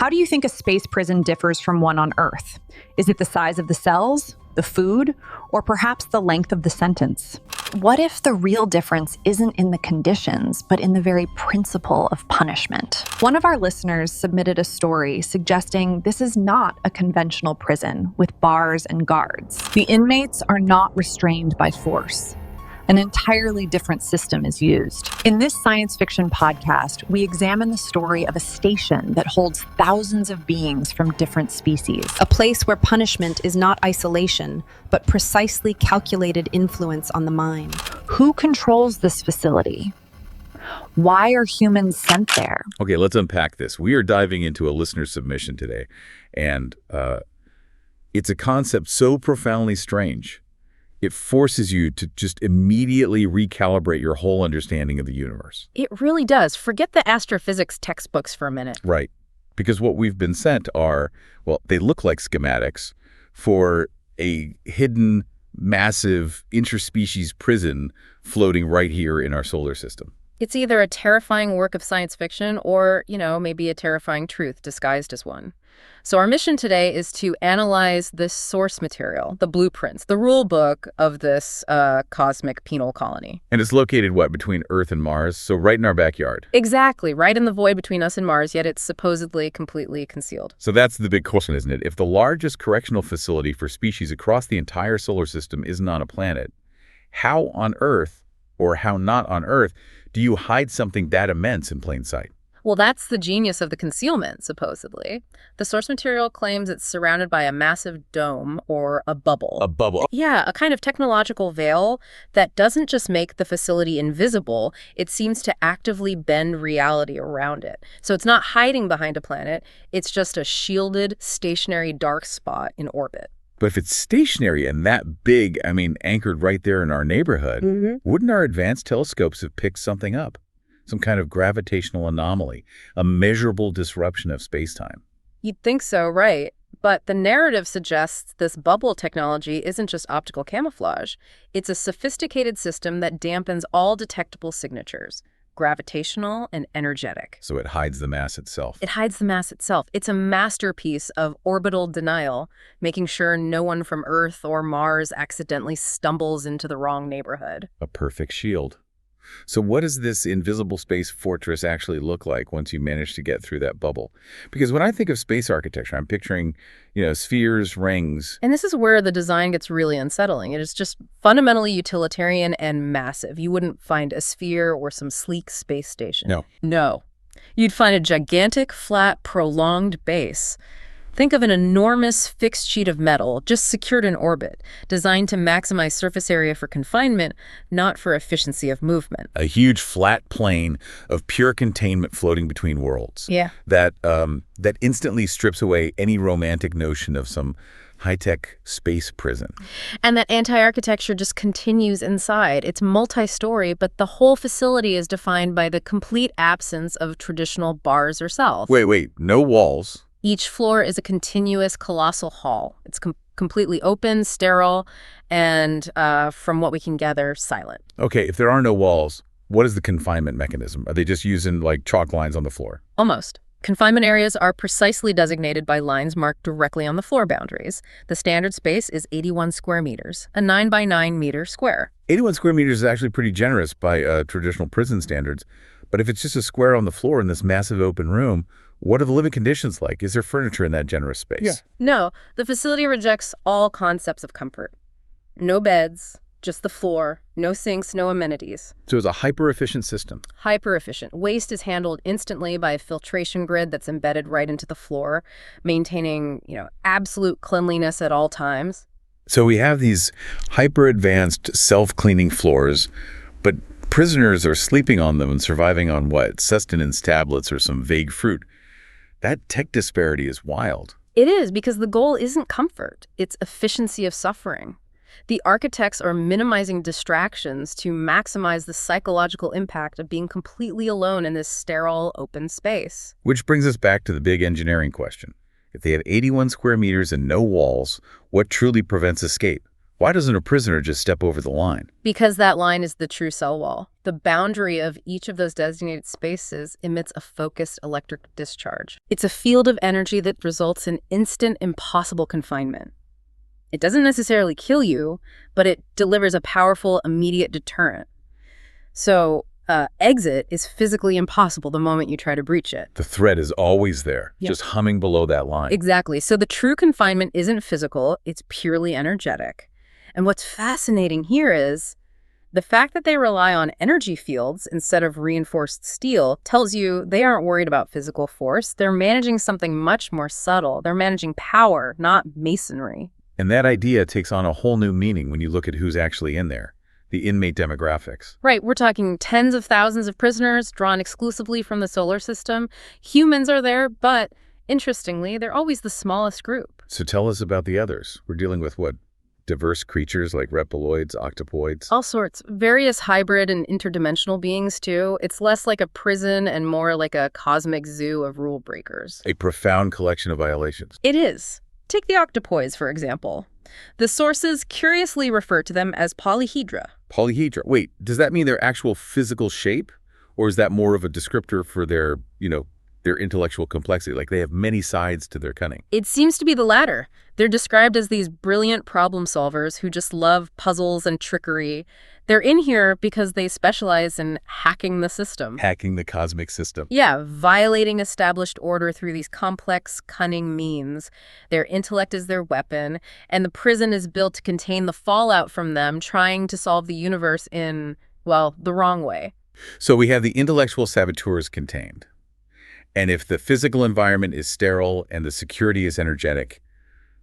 How do you think a space prison differs from one on Earth? Is it the size of the cells, the food, or perhaps the length of the sentence? What if the real difference isn't in the conditions, but in the very principle of punishment? One of our listeners submitted a story suggesting this is not a conventional prison with bars and guards. The inmates are not restrained by force. An entirely different system is used. In this science fiction podcast, we examine the story of a station that holds thousands of beings from different species. A place where punishment is not isolation, but precisely calculated influence on the mind. Who controls this facility? Why are humans sent there? Okay, let's unpack this. We are diving into a listener submission today, and it's a concept so profoundly strange. It forces you to just immediately recalibrate your whole understanding of the universe. It really does. Forget the astrophysics textbooks for a minute. Right. Because what we've been sent are, well, they look like schematics for a hidden, massive, interspecies prison floating right here in our solar system. It's either a terrifying work of science fiction or, maybe a terrifying truth disguised as one. So our mission today is to analyze this source material, the blueprints, the rule book of this cosmic penal colony. And it's located, between Earth and Mars, so right in our backyard. Exactly, right in the void between us and Mars, yet it's supposedly completely concealed. So that's the big question, isn't it? If the largest correctional facility for species across the entire solar system isn't on a planet, how on Earth, or how not on Earth, do you hide something that immense in plain sight? Well, that's the genius of the concealment, supposedly. The source material claims it's surrounded by a massive dome or a bubble. A bubble. Yeah, a kind of technological veil that doesn't just make the facility invisible, it seems to actively bend reality around it. So it's not hiding behind a planet, it's just a shielded, stationary dark spot in orbit. But if it's stationary and that big, anchored right there in our neighborhood, wouldn't our advanced telescopes have picked something up? Some kind of gravitational anomaly, a measurable disruption of space-time. You'd think so, right? But the narrative suggests this bubble technology isn't just optical camouflage. It's a sophisticated system that dampens all detectable signatures, gravitational and energetic. So it hides the mass itself. It hides the mass itself. It's a masterpiece of orbital denial, making sure no one from Earth or Mars accidentally stumbles into the wrong neighborhood. A perfect shield. So what does this invisible space fortress actually look like once you manage to get through that bubble? Because when I think of space architecture, I'm picturing, spheres, rings. And this is where the design gets really unsettling. It is just fundamentally utilitarian and massive. You wouldn't find a sphere or some sleek space station. No. You'd find a gigantic, flat, prolonged base. Think of an enormous fixed sheet of metal just secured in orbit, designed to maximize surface area for confinement, not for efficiency of movement. A huge flat plane of pure containment floating between worlds. Yeah. That instantly strips away any romantic notion of some high-tech space prison. And that anti-architecture just continues inside. It's multi-story, but the whole facility is defined by the complete absence of traditional bars or cells. Wait, no walls. Each floor is a continuous, colossal hall. It's completely open, sterile, and from what we can gather, silent. Okay, if there are no walls, what is the confinement mechanism? Are they just using, chalk lines on the floor? Almost. Confinement areas are precisely designated by lines marked directly on the floor boundaries. The standard space is 81 square meters, a 9 by 9 meter square. 81 square meters is actually pretty generous by traditional prison standards. But if it's just a square on the floor in this massive open room, what are the living conditions like? Is there furniture in that generous space? Yeah. No, the facility rejects all concepts of comfort. No beds, just the floor, no sinks, no amenities. So it's a hyper-efficient system. Hyper-efficient. Waste is handled instantly by a filtration grid that's embedded right into the floor, maintaining, absolute cleanliness at all times. So we have these hyper-advanced self-cleaning floors, but prisoners are sleeping on them and surviving on what? Sustenance tablets or some vague fruit. That tech disparity is wild. It is, because the goal isn't comfort. It's efficiency of suffering. The architects are minimizing distractions to maximize the psychological impact of being completely alone in this sterile, open space. Which brings us back to the big engineering question. If they have 81 square meters and no walls, what truly prevents escape? Why doesn't a prisoner just step over the line? Because that line is the true cell wall. The boundary of each of those designated spaces emits a focused electric discharge. It's a field of energy that results in instant, impossible confinement. It doesn't necessarily kill you, but it delivers a powerful, immediate deterrent. So, exit is physically impossible the moment you try to breach it. The threat is always there, Yep. just humming below that line. Exactly. So the true confinement isn't physical, it's purely energetic. And what's fascinating here is the fact that they rely on energy fields instead of reinforced steel tells you they aren't worried about physical force. They're managing something much more subtle. They're managing power, not masonry. And that idea takes on a whole new meaning when you look at who's actually in there, the inmate demographics. Right, we're talking tens of thousands of prisoners drawn exclusively from the solar system. Humans are there, but interestingly, they're always the smallest group. So tell us about the others. We're dealing with what? Diverse creatures like reptiloids, octopoids? All sorts. Various hybrid and interdimensional beings, too. It's less like a prison and more like a cosmic zoo of rule breakers. A profound collection of violations. It is. Take the octopoids, for example. The sources curiously refer to them as polyhedra. Polyhedra. Wait, does that mean their actual physical shape? Or is that more of a descriptor for their intellectual complexity? Like they have many sides to their cunning. It seems to be the latter. They're described as these brilliant problem solvers who just love puzzles and trickery. They're in here because they specialize in hacking the system. Hacking the cosmic system. Yeah, violating established order through these complex, cunning means. Their intellect is their weapon, and the prison is built to contain the fallout from them trying to solve the universe in, well, the wrong way. So we have the intellectual saboteurs contained. And if the physical environment is sterile and the security is energetic,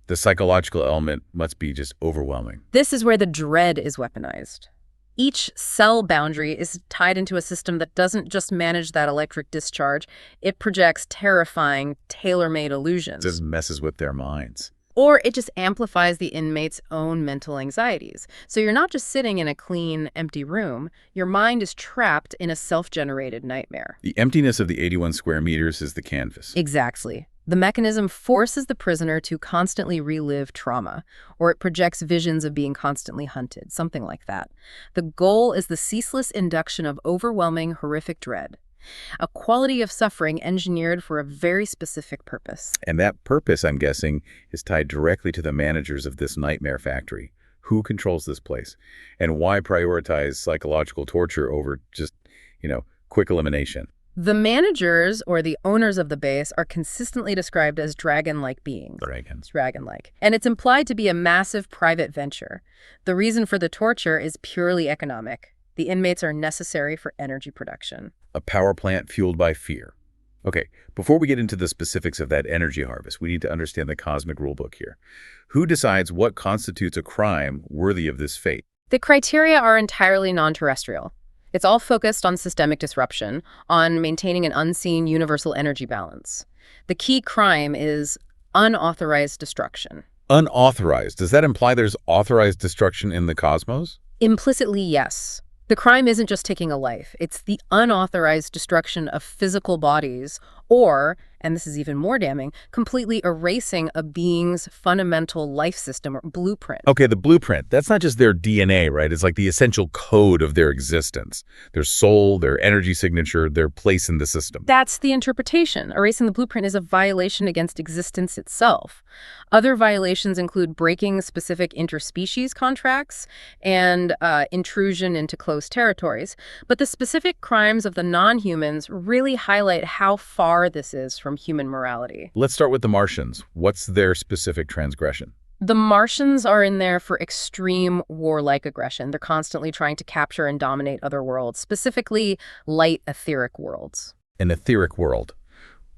the psychological element must be just overwhelming. This is where the dread is weaponized. Each cell boundary is tied into a system that doesn't just manage that electric discharge, it projects terrifying, tailor-made illusions. It just messes with their minds. Or it just amplifies the inmate's own mental anxieties. So you're not just sitting in a clean, empty room, your mind is trapped in a self-generated nightmare. The emptiness of the 81 square meters is the canvas. Exactly. The mechanism forces the prisoner to constantly relive trauma, or it projects visions of being constantly hunted, something like that. The goal is the ceaseless induction of overwhelming, horrific dread, a quality of suffering engineered for a very specific purpose. And that purpose, I'm guessing, is tied directly to the managers of this nightmare factory. Who controls this place? And why prioritize psychological torture over just, quick elimination? The managers, or the owners of the base, are consistently described as dragon-like beings. Dragons. Dragon-like. And it's implied to be a massive private venture. The reason for the torture is purely economic. The inmates are necessary for energy production. A power plant fueled by fear. Okay, before we get into the specifics of that energy harvest, we need to understand the cosmic rulebook here. Who decides what constitutes a crime worthy of this fate? The criteria are entirely non-terrestrial. It's all focused on systemic disruption, on maintaining an unseen universal energy balance. The key crime is unauthorized destruction. Unauthorized. Does that imply there's authorized destruction in the cosmos? Implicitly, yes. The crime isn't just taking a life. It's the unauthorized destruction of physical bodies or, and this is even more damning, completely erasing a being's fundamental life system or blueprint. Okay, the blueprint. That's not just their DNA, right? It's like the essential code of their existence. Their soul, their energy signature, their place in the system. That's the interpretation. Erasing the blueprint is a violation against existence itself. Other violations include breaking specific interspecies contracts and intrusion into closed territories. But the specific crimes of the non-humans really highlight how far this is from human morality. Let's start with the Martians. What's their specific transgression? The Martians are in there for extreme warlike aggression. They're constantly trying to capture and dominate other worlds, specifically light etheric worlds. An etheric world.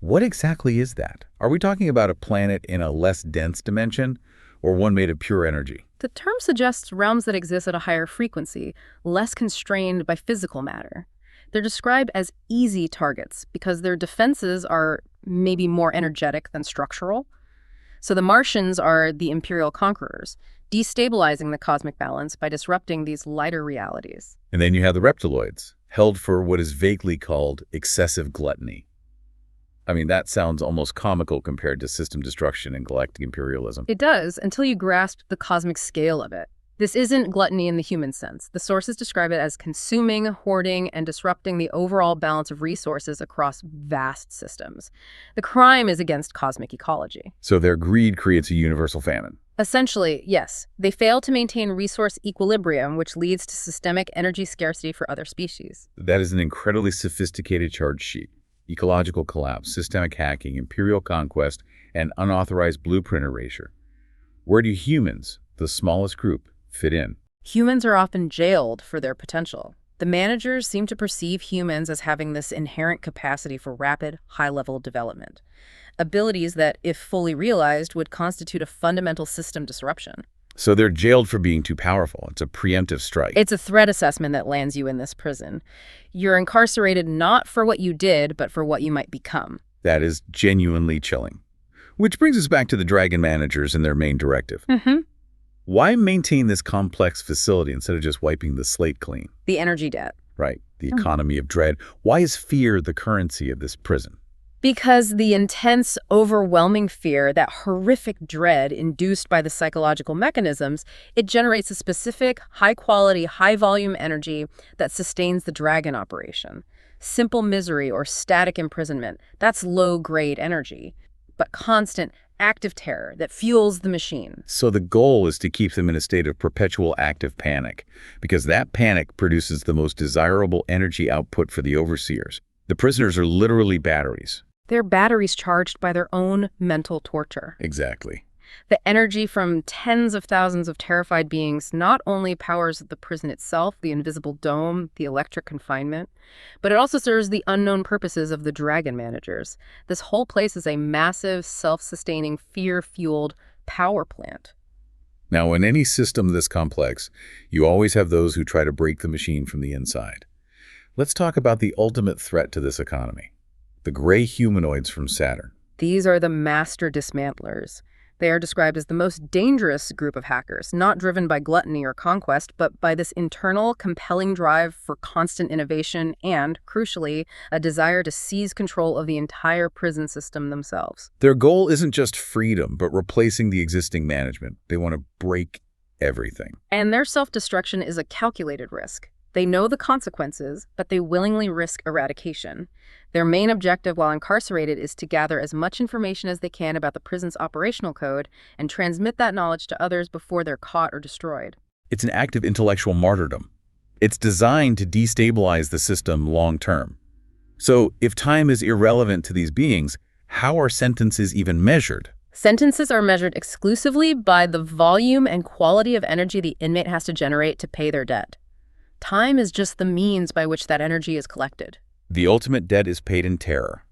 What exactly is that? Are we talking about a planet in a less dense dimension or one made of pure energy? The term suggests realms that exist at a higher frequency, less constrained by physical matter. They're described as easy targets because their defenses are maybe more energetic than structural. So the Martians are the imperial conquerors, destabilizing the cosmic balance by disrupting these lighter realities. And then you have the reptiloids, held for what is vaguely called excessive gluttony. I mean, that sounds almost comical compared to system destruction and galactic imperialism. It does, until you grasp the cosmic scale of it. This isn't gluttony in the human sense. The sources describe it as consuming, hoarding, and disrupting the overall balance of resources across vast systems. The crime is against cosmic ecology. So their greed creates a universal famine. Essentially, yes. They fail to maintain resource equilibrium, which leads to systemic energy scarcity for other species. That is an incredibly sophisticated charge sheet. Ecological collapse, systemic hacking, imperial conquest, and unauthorized blueprint erasure. Where do humans, the smallest group, fit in? Humans are often jailed for their potential. The managers seem to perceive humans as having this inherent capacity for rapid, high-level development. Abilities that, if fully realized, would constitute a fundamental system disruption. So they're jailed for being too powerful. It's a preemptive strike. It's a threat assessment that lands you in this prison. You're incarcerated not for what you did, but for what you might become. That is genuinely chilling. Which brings us back to the Dragon managers and their main directive. Why maintain this complex facility instead of just wiping the slate clean? The energy debt. Right, the economy of dread. Why is fear the currency of this prison? Because the intense, overwhelming fear, that horrific dread induced by the psychological mechanisms, it generates a specific, high-quality, high-volume energy that sustains the Dragon operation. Simple misery or static imprisonment, that's low-grade energy. But constant, active terror that fuels the machine. So the goal is to keep them in a state of perpetual active panic, because that panic produces the most desirable energy output for the overseers. The prisoners are literally batteries. They're batteries charged by their own mental torture. Exactly. The energy from tens of thousands of terrified beings not only powers the prison itself, the invisible dome, the electric confinement, but it also serves the unknown purposes of the Dragon managers. This whole place is a massive, self-sustaining, fear-fueled power plant. Now, in any system this complex, you always have those who try to break the machine from the inside. Let's talk about the ultimate threat to this economy, the gray humanoids from Saturn. These are the master dismantlers. They are described as the most dangerous group of hackers, not driven by gluttony or conquest, but by this internal, compelling drive for constant innovation and, crucially, a desire to seize control of the entire prison system themselves. Their goal isn't just freedom, but replacing the existing management. They want to break everything. And their self-destruction is a calculated risk. They know the consequences, but they willingly risk eradication. Their main objective while incarcerated is to gather as much information as they can about the prison's operational code and transmit that knowledge to others before they're caught or destroyed. It's an act of intellectual martyrdom. It's designed to destabilize the system long term. So if time is irrelevant to these beings, how are sentences even measured? Sentences are measured exclusively by the volume and quality of energy the inmate has to generate to pay their debt. Time is just the means by which that energy is collected. The ultimate debt is paid in terror.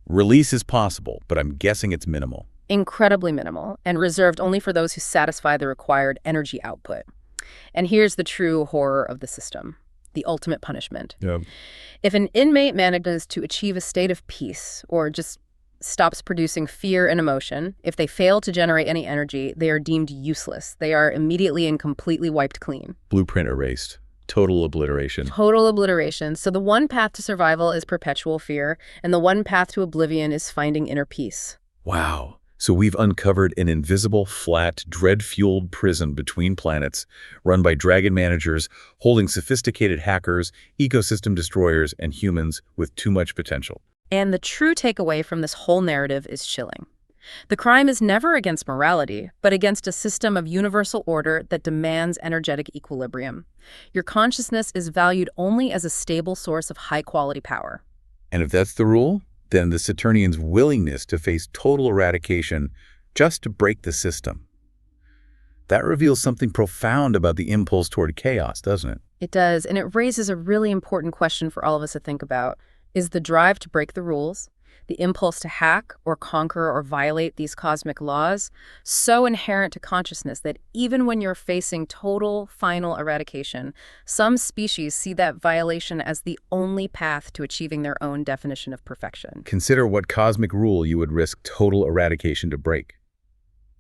Release is possible, but I'm guessing it's minimal. Incredibly minimal, and reserved only for those who satisfy the required energy output. And here's the true horror of the system, the ultimate punishment. If an inmate manages to achieve a state of peace, or just stops producing fear and emotion, if they fail to generate any energy, they are deemed useless. They are immediately and completely wiped clean. Blueprint erased. Total obliteration. Total obliteration. So the one path to survival is perpetual fear, and the one path to oblivion is finding inner peace. Wow. So we've uncovered an invisible, flat, dread-fueled prison between planets, run by Dragon managers, holding sophisticated hackers, ecosystem destroyers, and humans with too much potential. And the true takeaway from this whole narrative is chilling. The crime is never against morality, but against a system of universal order that demands energetic equilibrium. Your consciousness is valued only as a stable source of high-quality power. And if that's the rule, then the Saturnians' willingness to face total eradication just to break the system. That reveals something profound about the impulse toward chaos, doesn't it? It does, and it raises a really important question for all of us to think about. Is the drive to break the rules, the impulse to hack or conquer or violate these cosmic laws, so inherent to consciousness that even when you're facing total, final eradication, some species see that violation as the only path to achieving their own definition of perfection? Consider what cosmic rule you would risk total eradication to break.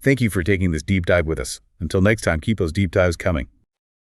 Thank you for taking this deep dive with us. Until next time, keep those deep dives coming.